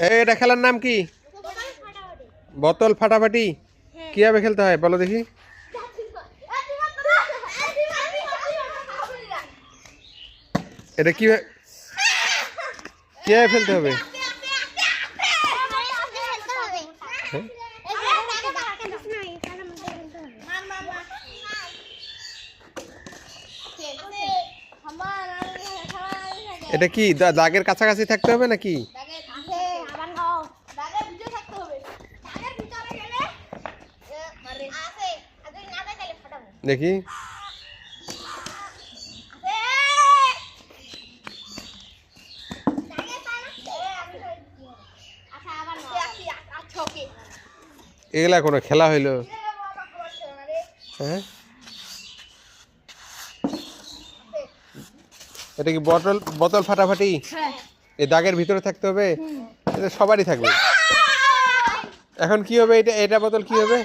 এটা খেলার নাম কি? বোতল ফাটাফাটি। কিভাবে খেলতে হয় বলো দেখি? এটা কিভাবে ফেলতে হবে? এটা কি দাগের কাছাকাছি থাকতে হবে নাকি? দেখি এগুলা কোনো খেলা হইলো? হ্যাঁ, এটা কি বোতল ফাটাফাটি? এই দাগের ভিতরে থাকতে হবে? এটা সবারই থাকবে। এখন কি হবে? এটা বোতল কি হবে?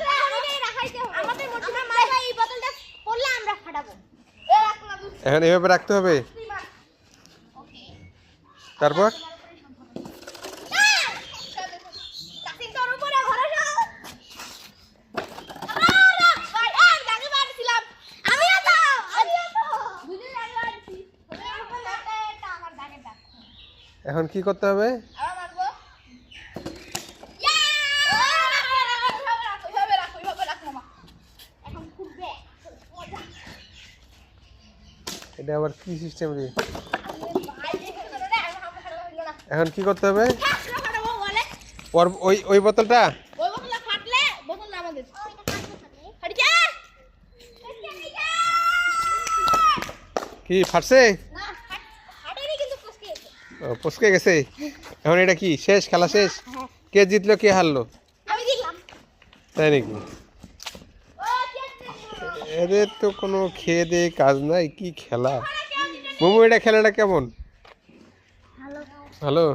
এখন এভাবে রাখতে হবে। তারপর এখন কি করতে হবে? এটা আবার কি সিস্টেম রে? এখন কি করতে হবে? ওই বোতলটা কি ফাটছে? পচকে গেছে। এখন এটা কি শেষ? খেলা শেষ? কে জিতলো কে হারলো? তাই নাকি? এদের তো কোনো খেয়ে দিয়ে কাজ নাই, কি খেলা। মোমো, এটা খেলাটা কেমন? ভালো।